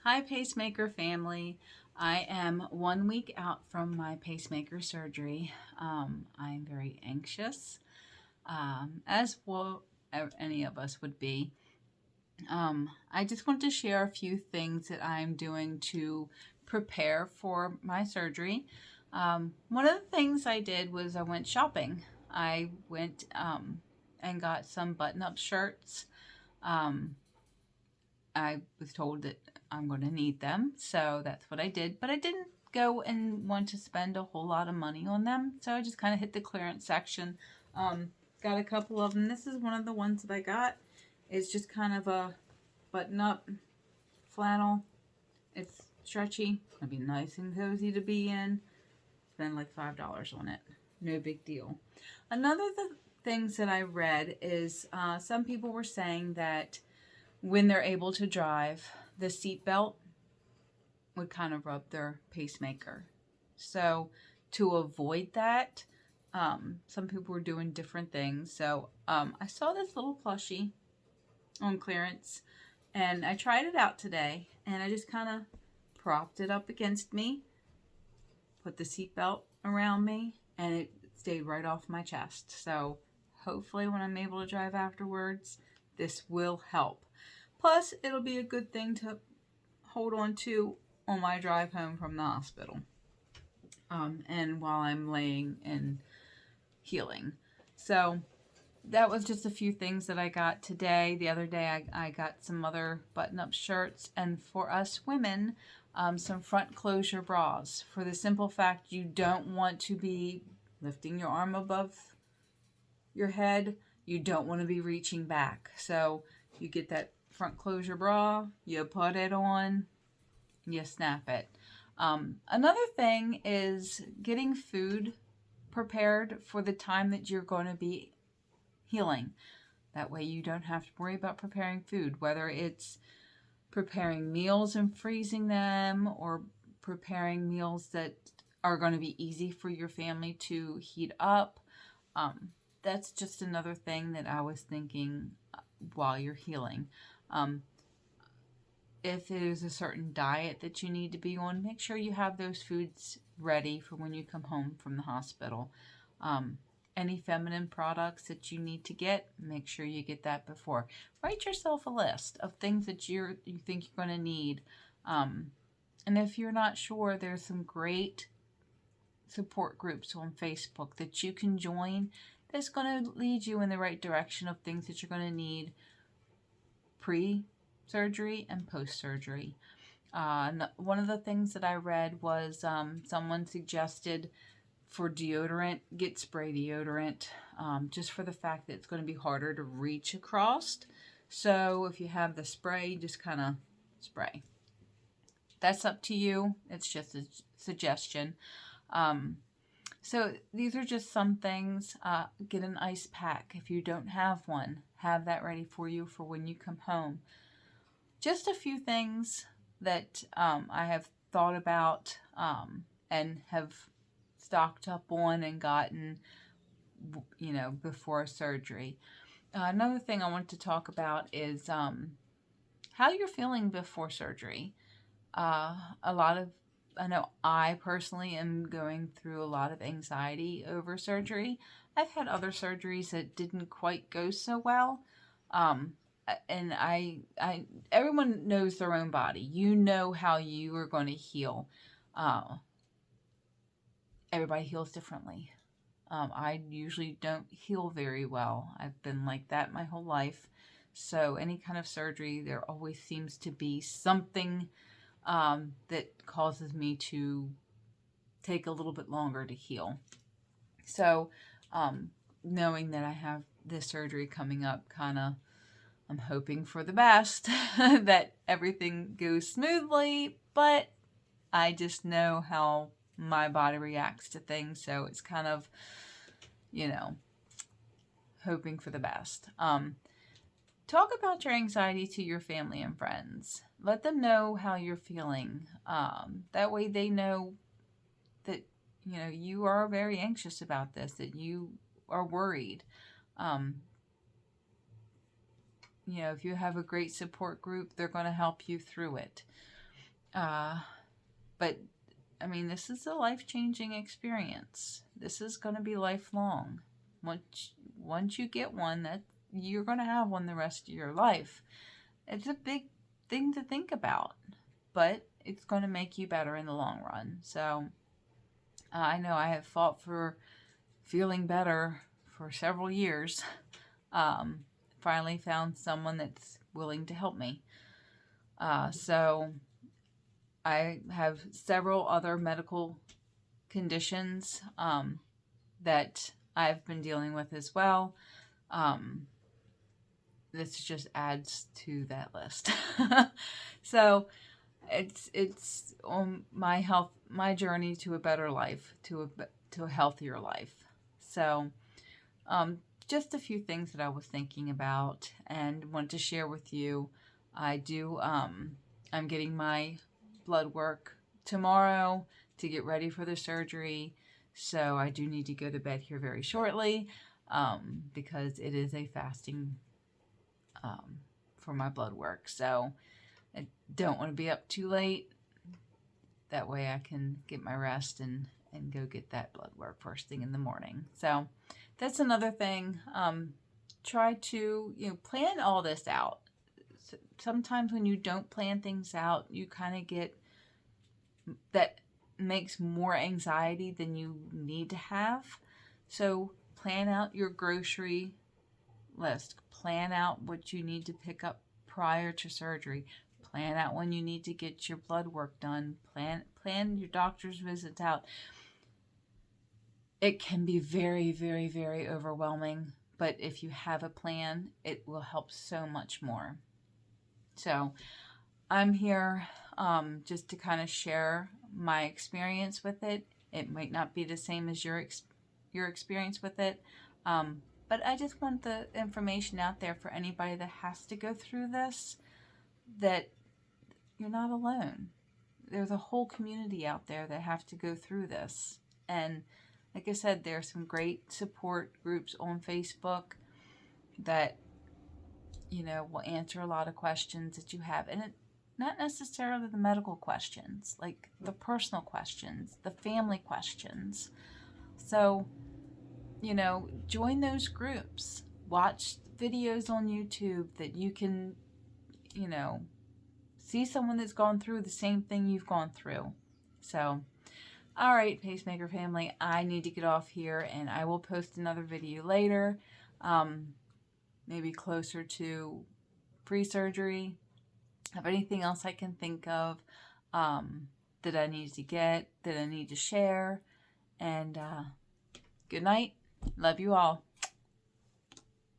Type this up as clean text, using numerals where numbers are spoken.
Hi, pacemaker family. I am 1 week out from my pacemaker surgery. I'm very anxious, as well any of us would be. I just want to share a few things that I'm doing to prepare for my surgery. One of the things I did was I went shopping. I went and got some button-up shirts. Um, I was told that I'm going to need them, so that's what I did. But I didn't go and want to spend a whole lot of money on them, so I just kind of hit the clearance section. Got a couple of them. This is one of the ones that I got. It's just kind of a button-up flannel. It's stretchy. It'll be nice and cozy to be in. Spend like $5 on it. No big deal. Another things that I read is some people were saying that when they're able to drive, the seatbelt would kind of rub their pacemaker. So to avoid that, some people were doing different things. So I saw this little plushie on clearance, and I tried it out today, and I just kind of propped it up against me, put the seatbelt around me, and it stayed right off my chest. So hopefully when I'm able to drive afterwards, this will help. Plus, it'll be a good thing to hold on to on my drive home from the hospital. And while I'm laying and healing. So that was just a few things that I got today. The other day I got some other button-up shirts. And for us women, some front closure bras. For the simple fact you don't want to be lifting your arm above your head. You don't want to be reaching back. So you get that front closure bra, you put it on, you snap it. Another thing is getting food prepared for the time that you're going to be healing. That way you don't have to worry about preparing food, whether it's preparing meals and freezing them or preparing meals that are going to be easy for your family to heat up. That's just another thing that I was thinking while you're healing. If there's a certain diet that you need to be on, make sure you have those foods ready for when you come home from the hospital. Any feminine products that you need to get, make sure you get that before. Write yourself a list of things that you think you're going to need. And if you're not sure, there's some great support groups on Facebook that you can join that's going to lead you in the right direction of things that you're going to need pre-surgery and post-surgery. One of the things that I read was someone suggested for deodorant, get spray deodorant, just for the fact that it's going to be harder to reach across. So if you have the spray, just kind of spray. That's up to you. It's just a suggestion. So these are just some things. Get an ice pack. If you don't have one, have that ready for you for when you come home. Just a few things that I have thought about and have stocked up on and gotten, before surgery. Another thing I want to talk about is how you're feeling before surgery. I know I personally am going through a lot of anxiety over surgery. I've had other surgeries that didn't quite go so well. And everyone knows their own body. You know how you are going to heal. Everybody heals differently. I usually don't heal very well. I've been like that my whole life. So any kind of surgery, there always seems to be something that causes me to take a little bit longer to heal. So knowing that I have this surgery coming up, I'm hoping for the best, that everything goes smoothly, but I just know how my body reacts to things, so it's kind of, hoping for the best. Talk about your anxiety to your family and friends. Let them know how you're feeling. That way they know that, you are very anxious about this, that you are worried. If you have a great support group, they're going to help you through it. But I mean, this is a life-changing experience. This is going to be lifelong. Once you get one, that you're going to have one the rest of your life. It's a big thing to think about, but it's going to make you better in the long run. So I know I have fought for feeling better for several years. Finally found someone that's willing to help me. So I have several other medical conditions that I've been dealing with as well. This just adds to that list. So it's on my health, my journey to a better life, to a healthier life. So just a few things that I was thinking about and want to share with you. I'm getting my blood work tomorrow to get ready for the surgery. So I do need to go to bed here very shortly because it is a fasting for my blood work. So I don't want to be up too late. That way I can get my rest and go get that blood work first thing in the morning. So that's another thing. Try to, plan all this out. Sometimes when you don't plan things out, you kind of get that makes more anxiety than you need to have. So plan out your grocery list. Plan out what you need to pick up prior to surgery. Plan out when you need to get your blood work done. Plan your doctor's visits out. It can be very, very, very overwhelming, but if you have a plan, it will help so much more. So I'm here just to kind of share my experience with it. It might not be the same as your experience with it, but I just want the information out there for anybody that has to go through this, that you're not alone. There's a whole community out there that have to go through this. And like I said, there are some great support groups on Facebook that, will answer a lot of questions that you have. And not necessarily the medical questions, like the personal questions, the family questions. So, join those groups. Watch videos on YouTube that you can, see someone that's gone through the same thing you've gone through. So, all right, Pacemaker family, I need to get off here, and I will post another video later, maybe closer to pre-surgery, of anything else I can think of that I need to get, that I need to share. And good night. Love you all.